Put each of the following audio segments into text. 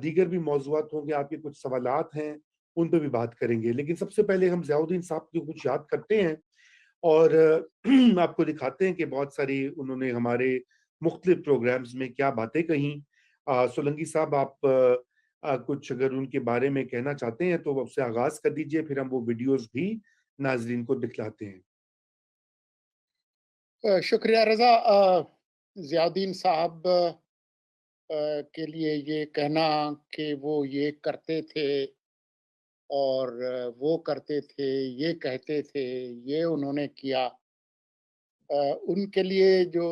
دیگر بھی موضوعات ہوں گے، آپ کے کچھ سوالات ہیں ان پہ بھی بات کریں گے، لیکن سب سے پہلے ہم ضیاء الدین صاحب کو کچھ یاد کرتے ہیں اور آپ کو دکھاتے ہیں کہ بہت ساری انہوں نے ہمارے مختلف پروگرامز میں کیا باتیں کہیں۔ سولنگی صاحب، آپ کچھ اگر ان کے بارے میں کہنا چاہتے ہیں تو اب سے آغاز کر دیجئے، پھر ہم وہ ویڈیوز بھی ناظرین کو دکھلاتے ہیں۔ شکریہ رضا۔ ضیاء الدین صاحب کے لیے یہ کہنا کہ وہ یہ کرتے تھے اور وہ کرتے تھے، یہ کہتے تھے، یہ انہوں نے کیا، ان کے لیے جو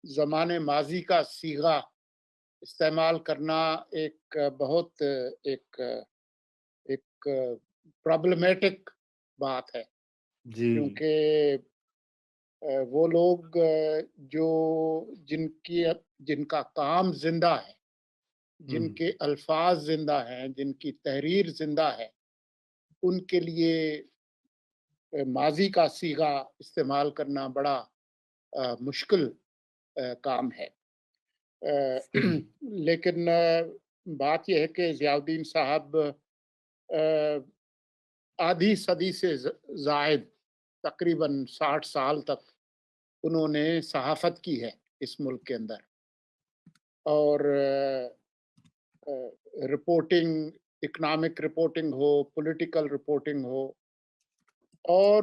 زمان ماضی کا صیغہ استعمال کرنا ایک بہت ایک ایک پرابلمیٹک بات ہے، جی کیونکہ وہ لوگ جو جن کا کام زندہ ہے، جن ہم، کے الفاظ زندہ ہیں، جن کی تحریر زندہ ہے، ان کے لیے ماضی کا صیغہ استعمال کرنا بڑا مشکل کام ہے۔ صحیح۔ لیکن بات یہ ہے کہ ضیاء الدین صاحب آدھی صدی سے زائد تقریباً 60 سال تک انہوں نے صحافت کی ہے اس ملک کے اندر، اور رپورٹنگ، اکنامک رپورٹنگ ہو، پولیٹیکل رپورٹنگ ہو، اور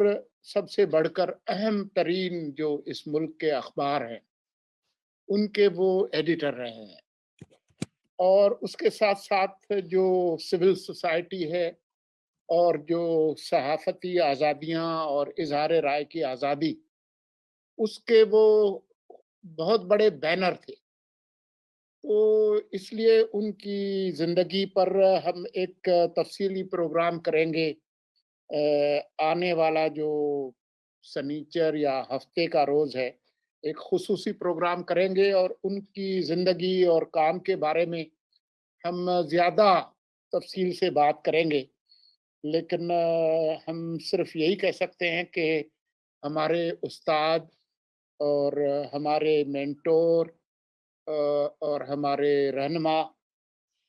سب سے بڑھ کر اہم ترین جو اس ملک کے اخبار ہیں ان کے وہ ایڈیٹر رہے ہیں، اور اس کے ساتھ ساتھ جو سول سوسائٹی ہے اور جو صحافتی آزادیاں اور اظہار رائے کی آزادی، اس کے وہ بہت بڑے بینر تھے۔ تو اس لیے ان کی زندگی پر ہم ایک تفصیلی پروگرام کریں گے آنے والا جو سنیچر یا ہفتے کا روز ہے، ایک خصوصی پروگرام کریں گے اور ان کی زندگی اور کام کے بارے میں ہم زیادہ تفصیل سے بات کریں گے۔ لیکن ہم صرف یہی کہہ سکتے ہیں کہ ہمارے استاد اور ہمارے مینٹور اور ہمارے رہنما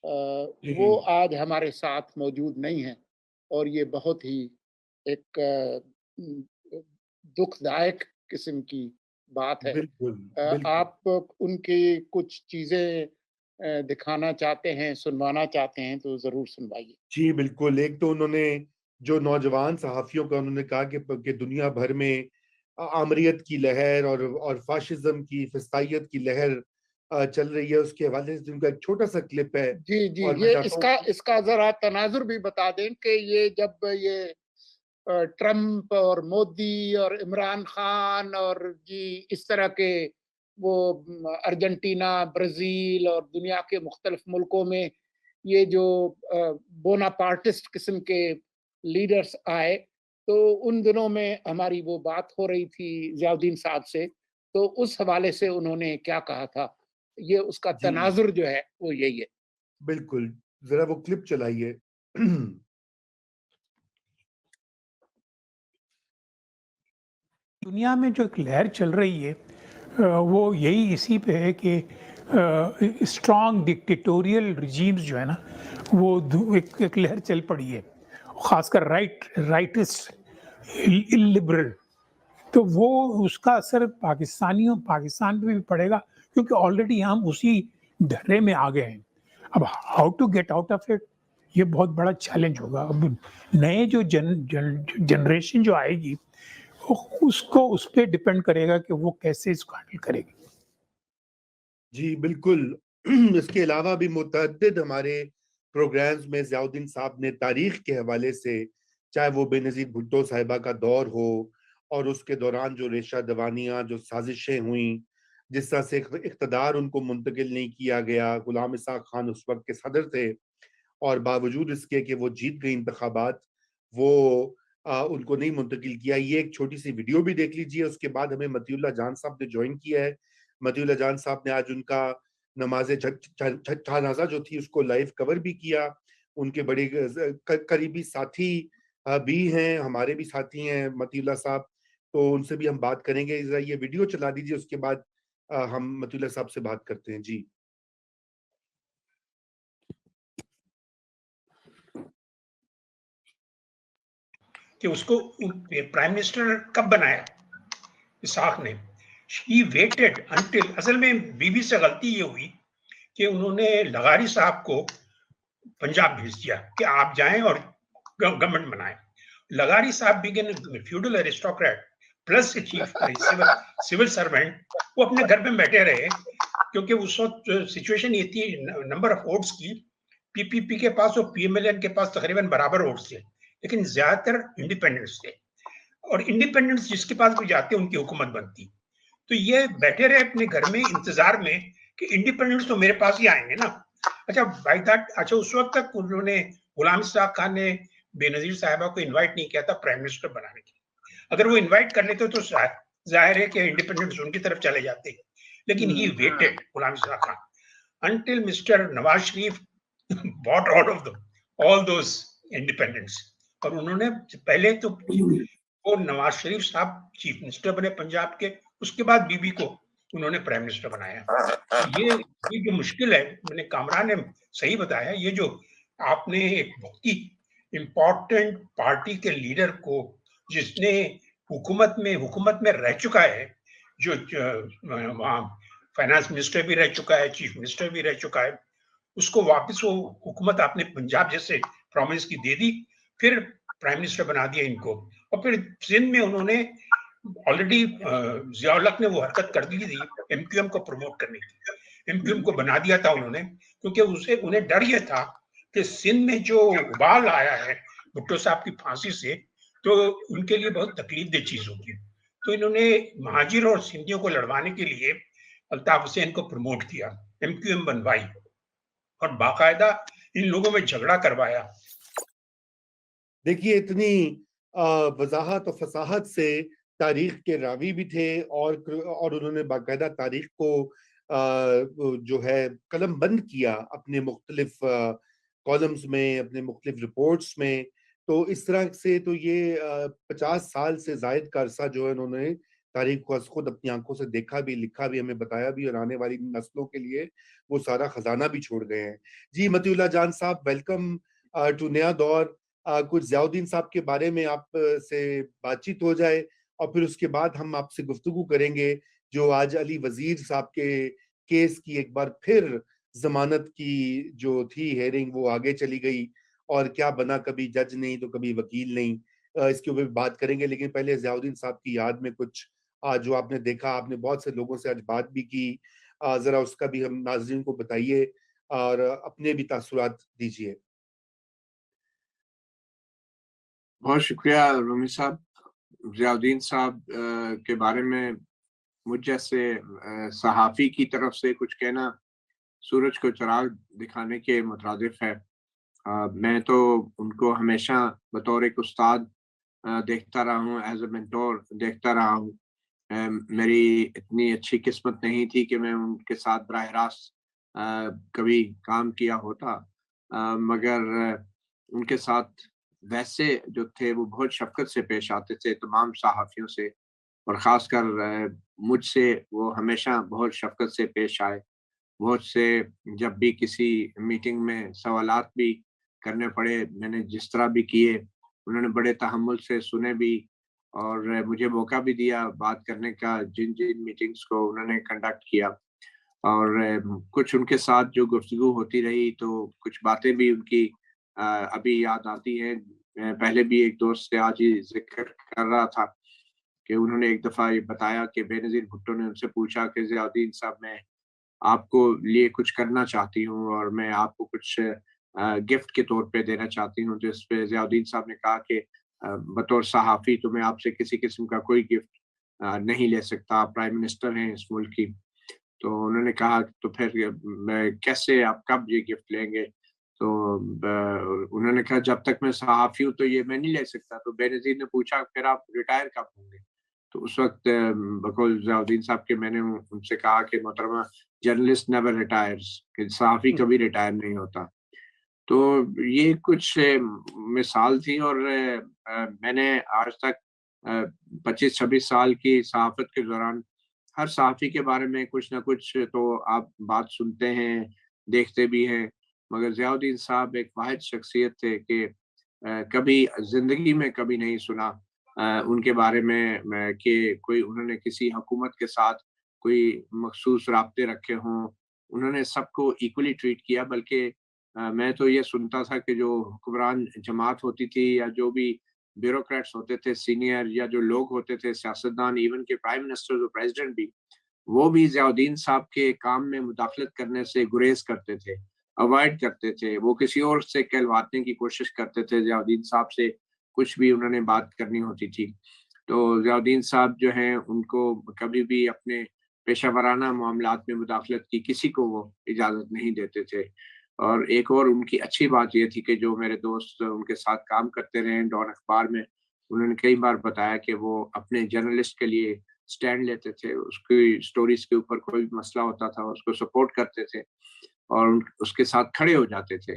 وہ جی آج ہمارے ساتھ موجود نہیں ہیں، اور یہ بہت ہی ایک دکھ دائق قسم کی بات ہے۔ بالکل بالکل۔ آپ ان کی کچھ چیزیں دکھانا چاہتے ہیں، سنوانا چاہتے ہیں تو ضرور سنوائیے۔ جی بالکل، ایک تو انہوں نے جو نوجوان صحافیوں کا انہوں نے کہا کہ دنیا بھر میں آمریت کی لہر اور فاشزم کی، فسطائیت کی لہر چل رہی ہے، اس کے حوالے سے ان کا ایک چھوٹا سا کلپ ہے جی جی، اور میں یہ چاہتا ہوں اس کا ذرا تناظر بھی بتا دیں کہ یہ جب یہ ٹرمپ اور مودی اور عمران خان اور جی اس طرح کے وہ ارجنٹینا، برازیل اور دنیا کے مختلف ملکوں میں یہ جو بوناپارٹسٹ قسم کے لیڈرز آئے، تو ان دنوں میں ہماری وہ بات ہو رہی تھی ضیاء الدین صاحب سے، تو اس حوالے سے انہوں نے کیا کہا تھا، یہ اس کا جی تناظر جو ہے وہ یہی ہے۔ بالکل، ذرا وہ کلپ چلائیے۔ دنیا میں جو ایک لہر چل رہی ہے وہ یہی اسی پہ ہے کہ اسٹرانگ ڈکٹیٹوریل ریجیمز جو ہے نا وہ ایک لہر چل پڑی ہے، خاص کر رائٹسٹ لبرل، تو وہ اس کا اثر پاکستان پہ بھی پڑے گا، کیونکہ آلریڈی ہم اسی ڈھرے میں آ گئے ہیں۔ اب how to get out of it, یہ بہت بڑا چیلنج ہوگا۔ اب نئے جو جنریشن جو آئے گی اس پہ ڈیپینڈ کرے گا کہ وہ کیسے اس کو ہینڈل کرے گی۔ جی بالکل، اس کے علاوہ بھی متعدد ہمارے پروگرامز میں ضیاء الدین صاحب نے تاریخ کے حوالے سے، چاہے وہ بے نظیر بھٹو صاحبہ کا دور ہو اور اس کے دوران جو ریشہ دوانیاں، جو سازشیں ہوئیں، جس طرح سے اقتدار ان کو منتقل نہیں کیا گیا، غلام اسحاق خان اس وقت کے صدر تھے اور باوجود اس کے کہ وہ جیت گئی انتخابات، وہ ان کو نہیں منتقل کیا۔ یہ ایک چھوٹی سی ویڈیو بھی دیکھ لیجئے۔ اس کے بعد ہمیں مطیع اللہ جان صاحب نے جوائن کیا ہے۔ مطیع اللہ جان صاحب نے آج ان کا نماز جنازہ جو تھی اس کو لائیو کور بھی کیا۔ ان کے بڑے قریبی ساتھی بھی ہیں، ہمارے بھی ساتھی ہیں مطیع اللہ صاحب، تو ان سے بھی ہم بات کریں گے۔ ذرا یہ ویڈیو چلا دیجئے، اس کے بعد ہم مطیع اللہ صاحب سے بات کرتے ہیں۔ جی کہ اس کو پرائم منسٹر کب بنایا اسحاق نے. He waited until, اصل میں بی بی سے غلطی یہ ہوئی کہ انہوں نے لغاری صاحب کو پنجاب بھیج دیا کہ آپ جائیں اور گورنمنٹ بنائیں. لغاری صاحب began feudal aristocrat plus chief civil servant, وہ اپنے گھر میں بیٹھے رہے کیونکہ اس وقت سچویشن یہ تھی نمبر آف ووٹس کی, پی پی پی کے پاس اور پی ایم ایل این کے پاس تقریباً برابر ووٹس تھے, لیکن زیادہ تر انڈیپینڈنٹس تھے, اور انڈیپینڈنٹس جس کے پاس بھی جاتے ان کی حکومت بنتی. تو یہ بیٹھے رہے اپنے گھر میں انتظار میں کہ انڈیپینڈنٹس تو میرے پاس ہی آئیں گے نا. اچھا بائی دیٹ, اچھا اس وقت تک انہوں نے غلام اسحاق خان نے بے نظیر صاحبہ کو انوائٹ نہیں کیا تھا پرائم منسٹر بنانے کے لیے. اگر وہ انوائٹ کر لیتے تو ظاہر ہے کہ انڈیپینڈنٹس ان کی طرف چلے جاتے, لیکن ہی weighted Ghulam Ishaq Khan until Mr. Nawaz Sharif bought out of them all those independents. اور انہوں نے پہلے تو وہ نواز شریف صاحب چیف منسٹر بنے پنجاب کے, اس کے بعد بی بی کو انہوں نے پرائم منسٹر بنایا. یہ جو مشکل ہے, میں نے کامران نے صحیح بتایا, یہ جو آپ نے ایک بہت ہی امپورٹنٹ پارٹی کے لیڈر کو جس نے حکومت میں رہ چکا ہے, جو وہاں فائنانس منسٹر بھی رہ چکا ہے, چیف منسٹر بھی رہ چکا ہے, اس کو واپس وہ حکومت آپ نے پنجاب جیسے پرومس کی دے دی, پھر پرائم منسٹر بنا دیا ان کو, اور پھر سندھ میں انہوں نے آلریڈی ضیاء الحق نے وہ حرکت کر دی تھی ایم کیو ایم کو پروموٹ کرنے کی, ایم کیو ایم کو بنا دیا تھا انہوں نے, کیونکہ انہیں ڈر یہ تھا کہ سندھ میں جو ابال آیا ہے بھٹو صاحب کی پھانسی سے, تو ان کے لیے بہت تکلیف دہ چیز ہوگی. تو انہوں نے مہاجر اور سندھیوں کو لڑوانے کے لیے الطاف حسین کو پروموٹ کیا, ایم کیو ایم بنوائی, اور باقاعدہ ان لوگوں میں جھگڑا کروایا. دیکھیے اتنی وضاحت و فصاحت سے تاریخ کے راوی بھی تھے, اور انہوں نے باقاعدہ تاریخ کو جو ہے قلم بند کیا اپنے مختلف کالمز میں, اپنے مختلف رپورٹس میں. تو اس طرح سے تو یہ 50 سال سے زائد کا عرصہ جو ہے انہوں نے تاریخ کو خود اپنی آنکھوں سے دیکھا بھی, لکھا بھی, ہمیں بتایا بھی, اور آنے والی نسلوں کے لیے وہ سارا خزانہ بھی چھوڑ گئے ہیں. جی متی اللہ جان صاحب, ویلکم ٹو نیا دور. کچھ ضیاء الدین صاحب کے بارے میں آپ سے بات چیت ہو جائے, اور پھر اس کے بعد ہم آپ سے گفتگو کریں گے جو آج علی وزیر صاحب کے کیس کی ایک بار پھر ضمانت کی جو تھی ہیئرنگ وہ آگے چلی گئی, اور کیا بنا, کبھی جج نہیں تو کبھی وکیل نہیں, اس کے اوپر بات کریں گے. لیکن پہلے ضیاء الدین صاحب کی یاد میں کچھ جو آپ نے دیکھا, آپ نے بہت سے لوگوں سے آج بات بھی کی, ذرا اس کا بھی ہم ناظرین کو بتائیے اور اپنے بھی تاثرات دیجیے. بہت شکریہ رومی صاحب. ضیاء الدین صاحب کے بارے میں مجھ جیسے صحافی کی طرف سے کچھ کہنا سورج کو چراغ دکھانے کے مترادف ہے. میں تو ان کو ہمیشہ بطور ایک استاد دیکھتا رہا ہوں, ایز اے مینٹور دیکھتا رہا ہوں. میری اتنی اچھی قسمت نہیں تھی کہ میں ان کے ساتھ براہ راست کبھی کام کیا ہوتا, مگر ان کے ساتھ ویسے جو تھے وہ بہت شفقت سے پیش آتے تھے تمام صحافیوں سے, اور خاص کر مجھ سے وہ ہمیشہ بہت شفقت سے پیش آئے. بہت سے جب بھی کسی میٹنگ میں سوالات بھی کرنے پڑے, میں نے جس طرح بھی کیے, انہوں نے بڑے تحمل سے سنے بھی, اور مجھے موقع بھی دیا بات کرنے کا جن میٹنگز کو انہوں نے کنڈکٹ کیا. اور کچھ ان کے ساتھ جو گفتگو ہوتی رہی تو کچھ باتیں بھی ان کی ابھی یاد آتی ہیں. پہلے بھی ایک دوست سے آج ہی ذکر کر رہا تھا کہ انہوں نے ایک دفعہ یہ بتایا کہ بے نظیر بھٹو نے ان سے پوچھا کہ ضیاء الدین صاحب میں آپ کو لیے کچھ کرنا چاہتی ہوں اور میں آپ کو کچھ گفٹ کے طور پہ دینا چاہتی ہوں. جس پہ ضیاء الدین صاحب نے کہا کہ بطور صحافی تو میں آپ سے کسی قسم کا کوئی گفٹ نہیں لے سکتا, آپ پرائم منسٹر ہیں اس ملک کی. تو انہوں نے کہا تو پھر میں کیسے, آپ کب یہ گفٹ لیں گے؟ تو انہوں نے کہا جب تک میں صحافی ہوں تو یہ میں نہیں لے سکتا. تو بے نظیر نے پوچھا پھر آپ ریٹائر کب ہوں گے؟ تو اس وقت بقول ضیاء الدین صاحب کے میں نے ان سے کہا کہ محترمہ جرنلسٹ نیور ریٹائرز, کہ صحافی کبھی ریٹائر نہیں ہوتا. تو یہ کچھ مثال تھی, اور میں نے آج تک 25-26 سال کی صحافت کے دوران ہر صحافی کے بارے میں کچھ نہ کچھ تو آپ بات سنتے ہیں, دیکھتے بھی ہیں, مگر ضیاء الدین صاحب ایک واحد شخصیت تھے کہ کبھی زندگی میں کبھی نہیں سنا ان کے بارے میں کہ کوئی انہوں نے کسی حکومت کے ساتھ کوئی مخصوص رابطے رکھے ہوں. انہوں نے سب کو ایکولی ٹریٹ کیا، بلکہ میں تو یہ سنتا تھا کہ جو حکمران جماعت ہوتی تھی یا جو بھی بیوروکریٹس ہوتے تھے سینئر، یا جو لوگ ہوتے تھے سیاستدان، ایون کہ پرائم منسٹر اور پریزیڈنٹ بھی، وہ بھی ضیاء الدین صاحب کے کام میں مداخلت کرنے سے گریز کرتے تھے، اوائڈ کرتے تھے. وہ کسی اور سے کہلوانے کی کوشش کرتے تھے. ضیاء الدین صاحب سے کچھ بھی انہوں نے بات کرنی ہوتی تھی تو ضیاء الدین صاحب جو ہیں ان کو کبھی بھی اپنے پیشہ ورانہ معاملات میں مداخلت کی کسی کو وہ اجازت نہیں دیتے تھے. اور ایک اور ان کی اچھی بات یہ تھی کہ جو میرے دوست ان کے ساتھ کام کرتے رہے ڈان اخبار میں، انہوں نے کئی بار بتایا کہ وہ اپنے جرنلسٹ کے لیے سٹینڈ لیتے تھے. اس کی سٹوریز کے اوپر کوئی بھی مسئلہ ہوتا تھا اس کو سپورٹ کرتے تھے اور اس کے ساتھ کھڑے ہو جاتے تھے.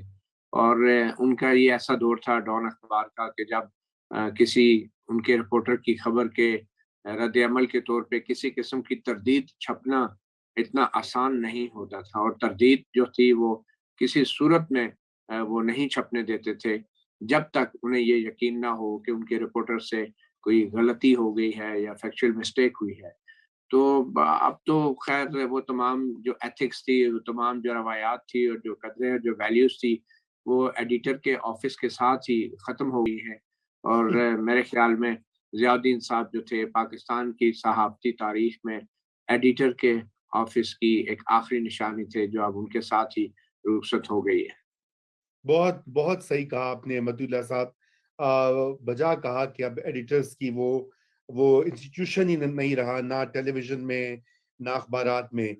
اور ان کا یہ ایسا دور تھا ڈان اخبار کا کہ جب کسی ان کے رپورٹر کی خبر کے رد عمل کے طور پہ کسی قسم کی تردید چھپنا اتنا آسان نہیں ہوتا تھا، اور تردید جو تھی وہ کسی صورت میں وہ نہیں چھپنے دیتے تھے جب تک انہیں یہ یقین نہ ہو کہ ان کے رپورٹر سے کوئی غلطی ہو گئی ہے یا فیکچوئل مسٹیک ہوئی ہے. تو اب تو خیر وہ تمام جو ایتھکس تھی، وہ تمام جو روایات تھی اور جو قدریں جو ویلیوز تھی، وہ ایڈیٹر کے آفس کے ساتھ ہی ختم ہو گئی ہیں. اور میرے خیال میں ضیاء الدین صاحب جو تھے پاکستان کی صحافتی تاریخ میں ایڈیٹر کے آفس کی ایک آخری نشانی تھے جو اب ان کے ساتھ ہی رخصت ہو گئی ہے. بہت بہت صحیح کہا آپ نے احمد اللہ صاحب. بجا کہا کہ اب ایڈیٹرز کی وہ انسٹیٹیوشن ہی نہیں رہا، نہ ٹیلی ویژن میں نہ اخبارات میں.